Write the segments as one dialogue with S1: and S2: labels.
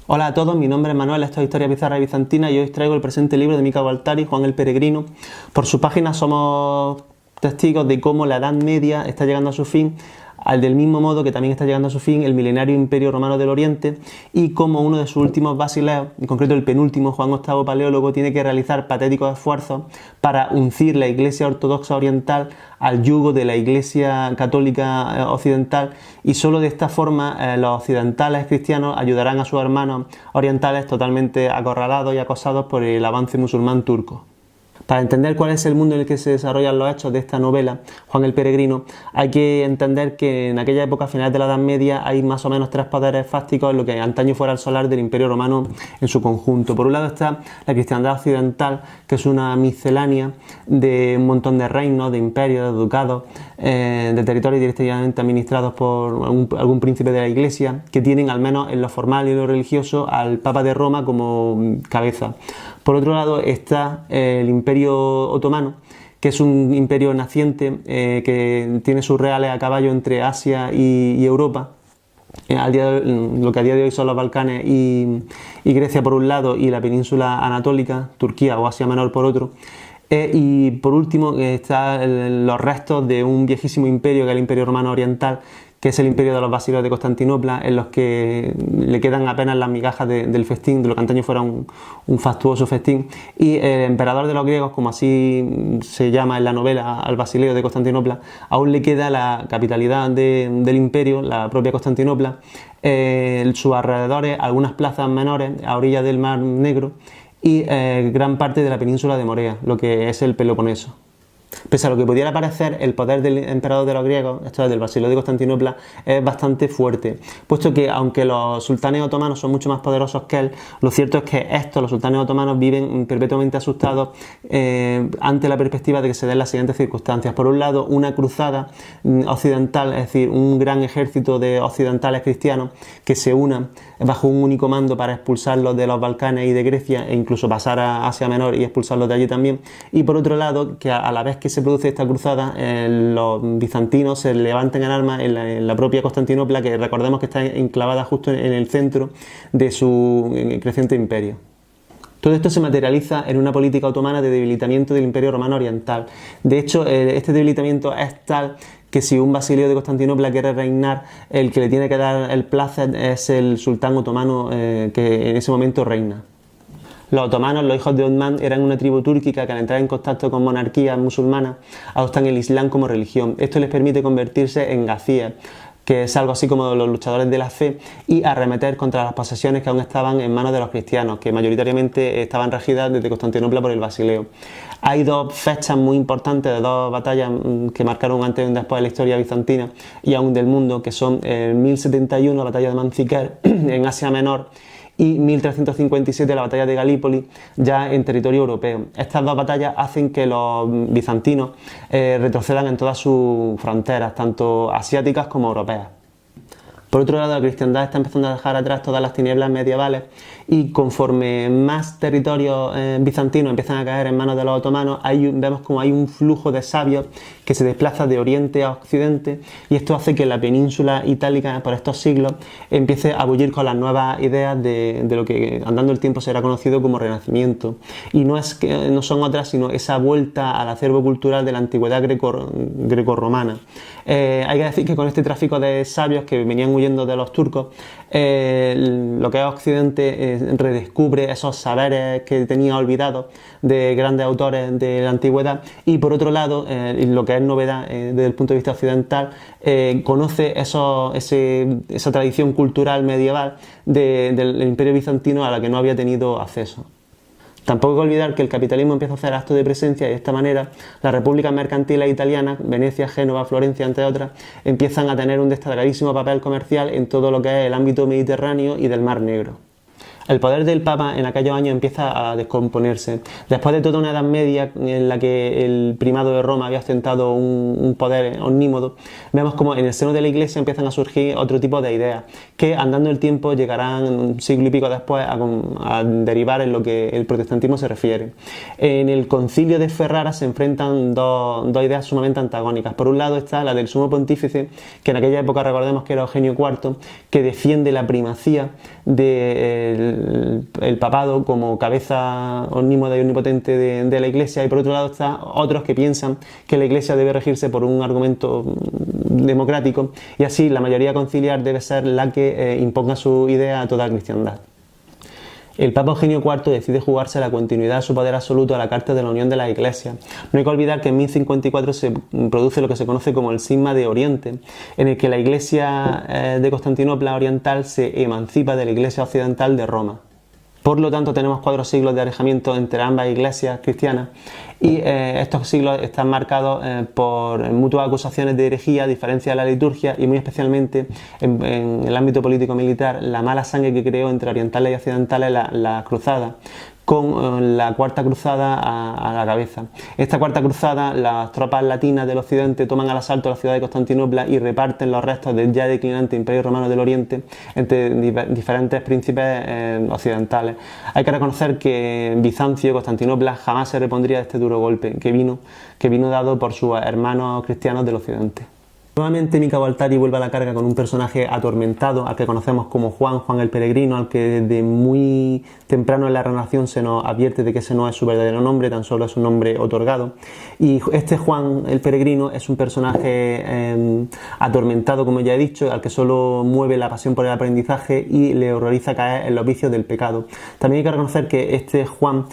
S1: Hola a todos, mi nombre es Manuel, esto es Historia Bizarra y Bizantina y hoy os traigo el presente libro de Mica Gualtari, Juan el Peregrino. Por su página somos testigos de cómo la Edad Media está llegando a su fin, del mismo modo que también está llegando a su fin el milenario Imperio Romano del Oriente, y cómo uno de sus últimos basileos, en concreto el penúltimo, Juan VIII Paleólogo, tiene que realizar patéticos esfuerzos para uncir la Iglesia Ortodoxa Oriental al yugo de la Iglesia Católica Occidental, y solo de esta forma los occidentales cristianos ayudarán a sus hermanos orientales totalmente acorralados y acosados por el avance musulmán turco. Para entender cuál es el mundo en el que se desarrollan los hechos de esta novela, Juan el Peregrino, hay que entender que en aquella época, a finales de la Edad Media, hay más o menos tres poderes fácticos en lo que antaño fuera el solar del Imperio Romano en su conjunto. Por un lado está la cristiandad occidental, que es una miscelánea de un montón de reinos, de imperios, de ducados, de territorios directamente administrados por algún príncipe de la Iglesia, que tienen, al menos en lo formal y en lo religioso, al Papa de Roma como cabeza. Por otro lado está el Imperio Otomano, que es un imperio naciente que tiene sus reales a caballo entre Asia y Europa. Lo que a día de hoy son los Balcanes y Grecia por un lado, y la península anatólica, Turquía o Asia Menor por otro. Y por último están los restos de un viejísimo imperio, que es el Imperio Romano Oriental, que es el imperio de los basileos de Constantinopla, en los que le quedan apenas las migajas del festín, de lo que antaño fuera un fastuoso festín. Y el emperador de los griegos, como así se llama en la novela al basileo de Constantinopla, aún le queda la capitalidad del imperio, la propia Constantinopla, sus alrededores, algunas plazas menores a orillas del Mar Negro y gran parte de la península de Morea, lo que es el Peloponeso. Pese a lo que pudiera parecer, el poder del emperador de los griegos, esto es del Basileo de Constantinopla, es bastante fuerte, puesto que aunque los sultanes otomanos son mucho más poderosos que él, lo cierto es que los sultanes otomanos, viven perpetuamente asustados ante la perspectiva de que se den las siguientes circunstancias. Por un lado, una cruzada occidental, es decir, un gran ejército de occidentales cristianos que se unan bajo un único mando para expulsarlos de los Balcanes y de Grecia, e incluso pasar a Asia Menor y expulsarlos de allí también. Y por otro lado, que a la vez que se produce esta cruzada, los bizantinos se levantan en armas en la propia Constantinopla, que recordemos que está enclavada justo en el centro de su creciente imperio. Todo esto se materializa en una política otomana de debilitamiento del Imperio Romano Oriental. De hecho, este debilitamiento es tal que si un basileo de Constantinopla quiere reinar, el que le tiene que dar el plácet es el sultán otomano que en ese momento reina. Los otomanos, los hijos de Osman, eran una tribu túrquica que al entrar en contacto con monarquías musulmanas adoptan el Islam como religión. Esto les permite convertirse en gacíes, que es algo así como los luchadores de la fe, y arremeter contra las posesiones que aún estaban en manos de los cristianos, que mayoritariamente estaban regidas desde Constantinopla por el Basileo. Hay dos fechas muy importantes de dos batallas que marcaron un antes y un después de la historia bizantina y aún del mundo, que son en 1071 la batalla de Manzikert en Asia Menor y 1357 la batalla de Galípoli, ya en territorio europeo. Estas dos batallas hacen que los bizantinos retrocedan en todas sus fronteras, tanto asiáticas como europeas. Por otro lado, la cristiandad está empezando a dejar atrás todas las tinieblas medievales, y conforme más territorios bizantinos empiezan a caer en manos de los otomanos, vemos como hay un flujo de sabios que se desplaza de oriente a occidente, y esto hace que la península itálica por estos siglos empiece a bullir con las nuevas ideas de lo que andando el tiempo será conocido como Renacimiento. Y no son otras sino esa vuelta al acervo cultural de la antigüedad grecorromana. Hay que decir que con este tráfico de sabios que venían huyendo de los turcos, lo que es Occidente redescubre esos saberes que tenía olvidados de grandes autores de la antigüedad, y por otro lado, lo que es novedad desde el punto de vista occidental, conoce esa tradición cultural medieval del Imperio Bizantino a la que no había tenido acceso. Tampoco hay que olvidar que el capitalismo empieza a hacer acto de presencia, y de esta manera las repúblicas mercantiles italianas, Venecia, Génova, Florencia, entre otras, empiezan a tener un destacadísimo papel comercial en todo lo que es el ámbito mediterráneo y del Mar Negro. El poder del Papa en aquellos años empieza a descomponerse. Después de toda una Edad Media en la que el primado de Roma había ostentado un poder omnímodo, vemos como en el seno de la Iglesia empiezan a surgir otro tipo de ideas que andando el tiempo llegarán un siglo y pico después a derivar en lo que el protestantismo se refiere. En el Concilio de Ferrara se enfrentan dos ideas sumamente antagónicas. Por un lado está la del Sumo Pontífice, que en aquella época recordemos que era Eugenio IV, que defiende la primacía del el papado como cabeza omnímoda y omnipotente de la Iglesia, y por otro lado está otros que piensan que la Iglesia debe regirse por un argumento democrático y así la mayoría conciliar debe ser la que imponga su idea a toda la cristiandad. El Papa Eugenio IV decide jugarse la continuidad de su poder absoluto a la Carta de la Unión de las Iglesias. No hay que olvidar que en 1054 se produce lo que se conoce como el Cisma de Oriente, en el que la Iglesia de Constantinopla oriental se emancipa de la Iglesia occidental de Roma. Por lo tanto, tenemos 4 siglos de alejamiento entre ambas iglesias cristianas y estos siglos están marcados por mutuas acusaciones de herejía, diferencia de la liturgia y muy especialmente en el ámbito político-militar la mala sangre que creó entre orientales y occidentales la cruzada, con la Cuarta Cruzada a la cabeza. Esta Cuarta Cruzada, las tropas latinas del occidente toman al asalto la ciudad de Constantinopla y reparten los restos del ya declinante Imperio Romano del Oriente entre diferentes príncipes occidentales. Hay que reconocer que Bizancio, Constantinopla, jamás se repondría de este duro golpe que vino dado por sus hermanos cristianos del occidente. Nuevamente Mica Gualtari vuelve a la carga con un personaje atormentado al que conocemos como Juan el Peregrino, al que desde muy temprano en la narración se nos advierte de que ese no es su verdadero nombre, tan solo es un nombre otorgado. Y este Juan el Peregrino es un personaje atormentado, como ya he dicho, al que solo mueve la pasión por el aprendizaje y le horroriza caer en los vicios del pecado. También hay que reconocer que este Juan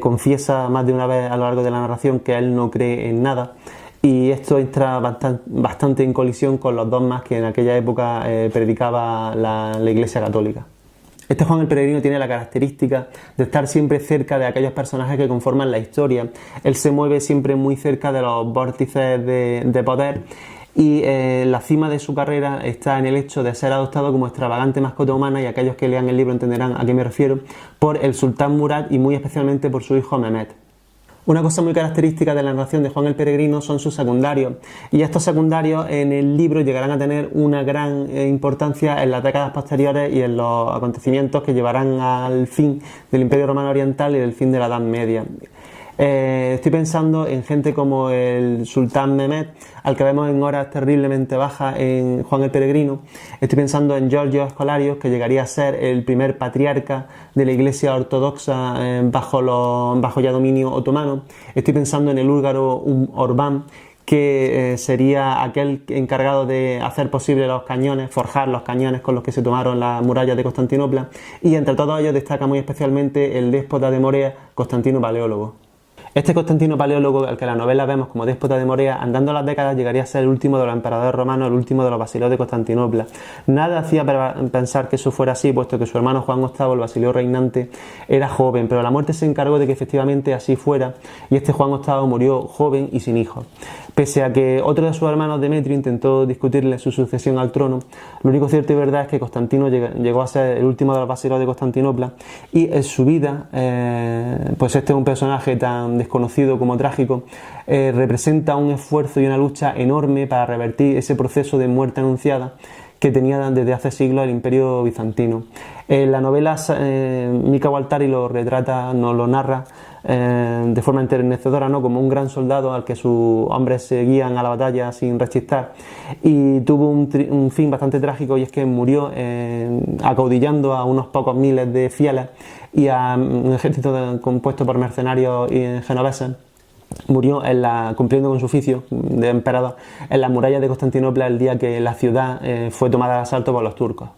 S1: confiesa más de una vez a lo largo de la narración que él no cree en nada. Y esto entra bastante en colisión con los dogmas que en aquella época predicaba la Iglesia Católica. Este Juan el Peregrino tiene la característica de estar siempre cerca de aquellos personajes que conforman la historia. Él se mueve siempre muy cerca de los vórtices de poder y la cima de su carrera está en el hecho de ser adoptado como extravagante mascota humana, y aquellos que lean el libro entenderán a qué me refiero, por el sultán Murad y muy especialmente por su hijo Mehmed. Una cosa muy característica de la narración de Juan el Peregrino son sus secundarios, y estos secundarios en el libro llegarán a tener una gran importancia en las décadas posteriores y en los acontecimientos que llevarán al fin del Imperio Romano Oriental y del fin de la Edad Media. Estoy pensando en gente como el sultán Mehmed, al que vemos en horas terriblemente bajas en Juan el Peregrino. Estoy pensando en Giorgio Escolarios, que llegaría a ser el primer patriarca de la Iglesia ortodoxa bajo ya dominio otomano. Estoy pensando en el húngaro Orbán, que sería aquel encargado de hacer posible los cañones, forjar los cañones con los que se tomaron las murallas de Constantinopla, y entre todos ellos destaca muy especialmente el déspota de Morea, Constantino Paleólogo. Este Constantino Paleólogo, al que en la novela vemos como déspota de Morea, andando las décadas llegaría a ser el último de los emperadores romanos, el último de los basileos de Constantinopla. Nada hacía pensar que eso fuera así, puesto que su hermano Juan VIII, el basileo reinante, era joven, pero la muerte se encargó de que efectivamente así fuera, y este Juan VIII murió joven y sin hijos. Pese a que otro de sus hermanos, Demetrio, intentó discutirle su sucesión al trono, lo único cierto y verdad es que Constantino llegó a ser el último de los basileos de Constantinopla, y en su vida, pues este es un personaje tan desconocido como trágico, representa un esfuerzo y una lucha enorme para revertir ese proceso de muerte anunciada que tenía desde hace siglos el Imperio Bizantino. En la novela Mica Gualtari lo retrata, nos lo narra de forma enternecedora, ¿no?, como un gran soldado al que sus hombres seguían a la batalla sin rechistar, y tuvo un fin bastante trágico, y es que murió acaudillando a unos pocos miles de fieles y a un ejército compuesto por mercenarios genoveses. Murió cumpliendo con su oficio de emperador en las murallas de Constantinopla el día que la ciudad fue tomada de asalto por los turcos.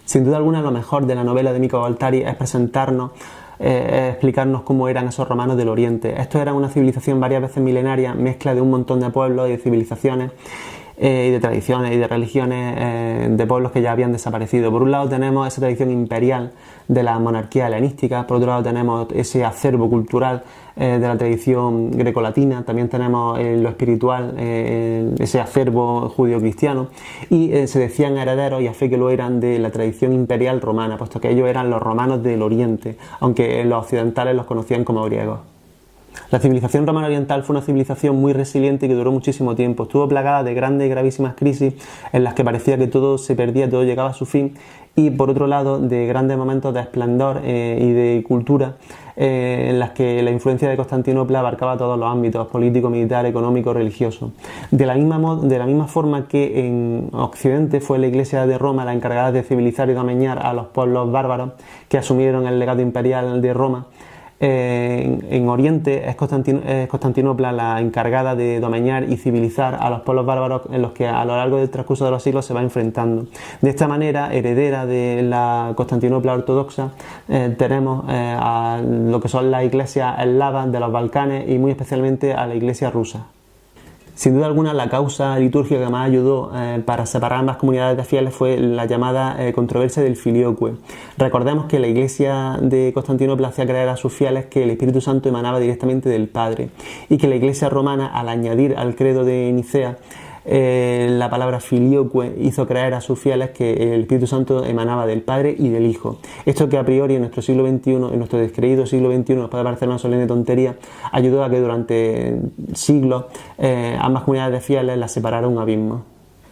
S1: Sin duda alguna, lo mejor de la novela de Mica Gualtari es presentarnos, explicarnos cómo eran esos romanos del Oriente. Estos eran una civilización varias veces milenaria, mezcla de un montón de pueblos y de civilizaciones, y de tradiciones y de religiones de pueblos que ya habían desaparecido. Por un lado tenemos esa tradición imperial de la monarquía helenística, por otro lado tenemos ese acervo cultural de la tradición grecolatina, también tenemos lo espiritual, ese acervo judío-cristiano, y se decían herederos, y a fe que lo eran, de la tradición imperial romana, puesto que ellos eran los romanos del Oriente, aunque los occidentales los conocían como griegos. La civilización romana oriental fue una civilización muy resiliente y que duró muchísimo tiempo. Estuvo plagada de grandes y gravísimas crisis en las que parecía que todo se perdía, todo llegaba a su fin, y por otro lado de grandes momentos de esplendor y de cultura en las que la influencia de Constantinopla abarcaba todos los ámbitos: político, militar, económico, religioso. De la misma forma que en Occidente fue la Iglesia de Roma la encargada de civilizar y domeñar a los pueblos bárbaros que asumieron el legado imperial de Roma, en Oriente es Constantinopla la encargada de domeñar y civilizar a los pueblos bárbaros en los que a lo largo del transcurso de los siglos se va enfrentando. De esta manera, heredera de la Constantinopla ortodoxa, tenemos a lo que son las iglesias eslavas de los Balcanes y muy especialmente a la iglesia rusa. Sin duda alguna, la causa litúrgica que más ayudó para separar ambas comunidades de fieles fue la llamada controversia del filioque. Recordemos que la Iglesia de Constantinopla hacía creer a sus fieles que el Espíritu Santo emanaba directamente del Padre, y que la Iglesia romana, al añadir al credo de Nicea la palabra filioque, hizo creer a sus fieles que el Espíritu Santo emanaba del Padre y del Hijo. Esto, que a priori en nuestro siglo XXI, en nuestro descreído siglo XXI, nos puede parecer una solemne tontería, ayudó a que durante siglos ambas comunidades de fieles las separara un abismo.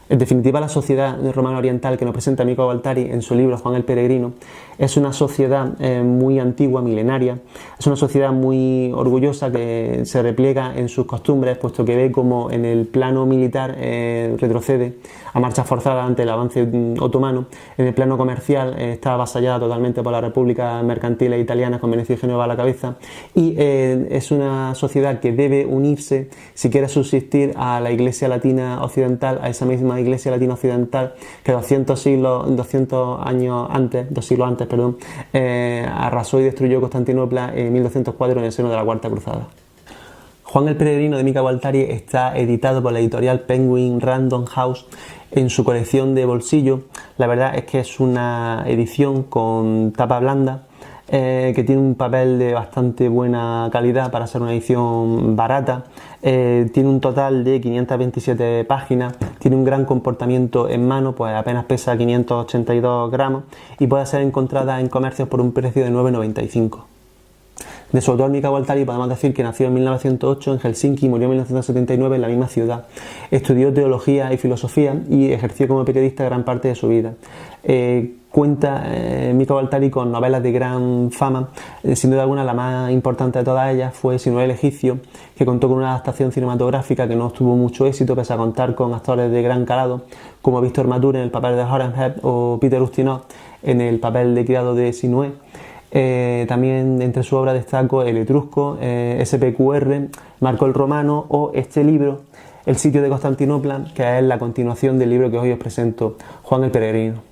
S1: En definitiva, la sociedad romana oriental que nos presenta Mico Gualtari en su libro Juan el Peregrino es una sociedad muy antigua, milenaria. Es una sociedad muy orgullosa que se repliega en sus costumbres, puesto que ve como en el plano militar retrocede a marcha forzada ante el avance otomano. En el plano comercial está avasallada totalmente por la República Mercantil Italiana, con Venecia y Génova a la cabeza, y es una sociedad que debe unirse si quiere subsistir a la Iglesia Latina Occidental, a esa misma Iglesia Latina Occidental que 200 siglos antes, arrasó y destruyó Constantinopla en 1204 en el seno de la Cuarta Cruzada. Juan el Peregrino de Mico Gualtari está editado por la editorial Penguin Random House en su colección de bolsillo. La verdad es que es una edición con tapa blanda, que tiene un papel de bastante buena calidad para ser una edición barata. Tiene un total de 527 páginas, tiene un gran comportamiento en mano, pues apenas pesa 582 gramos, y puede ser encontrada en comercios por un precio de 9,95. De su autor, Mico Gualtari, podemos decir que nació en 1908 en Helsinki y murió en 1979 en la misma ciudad. Estudió teología y filosofía y ejerció como periodista gran parte de su vida. Cuenta Mico Gualtari con novelas de gran fama. Sin duda alguna, la más importante de todas ellas fue Sinué el Egipcio, que contó con una adaptación cinematográfica que no tuvo mucho éxito, pese a contar con actores de gran calado como Víctor Mature en el papel de Horemheb o Peter Ustinov en el papel de criado de Sinué. También entre su obra destaco El Etrusco, SPQR, Marco el Romano o este libro, El sitio de Constantinopla, que es la continuación del libro que hoy os presento, Juan el Peregrino.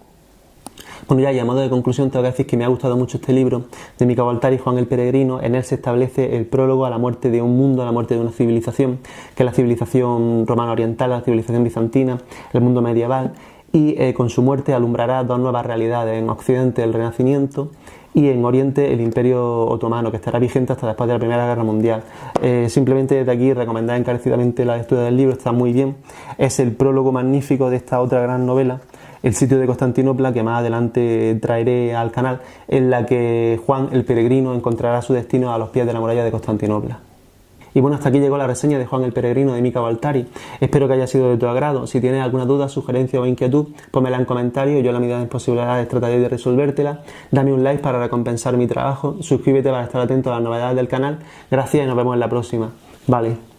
S1: Bueno, ya y a modo de conclusión tengo que decir que me ha gustado mucho este libro de Mico Gualtari, Juan el Peregrino. En él se establece el prólogo a la muerte de un mundo, a la muerte de una civilización, que es la civilización romana oriental, la civilización bizantina, el mundo medieval, y con su muerte alumbrará dos nuevas realidades: en Occidente el Renacimiento y en Oriente el Imperio Otomano, que estará vigente hasta después de la Primera Guerra Mundial. Simplemente desde aquí recomendar encarecidamente la lectura del libro, está muy bien. Es el prólogo magnífico de esta otra gran novela, El sitio de Constantinopla, que más adelante traeré al canal, en la que Juan el Peregrino encontrará su destino a los pies de la muralla de Constantinopla. Y bueno, hasta aquí llegó la reseña de Juan el Peregrino de Mico Gualtari. Espero que haya sido de tu agrado. Si tienes alguna duda, sugerencia o inquietud, pónmela en comentarios. Yo, a la medida de mis posibilidades, trataré de resolvértela. Dame un like para recompensar mi trabajo. Suscríbete para estar atento a las novedades del canal. Gracias y nos vemos en la próxima. Vale.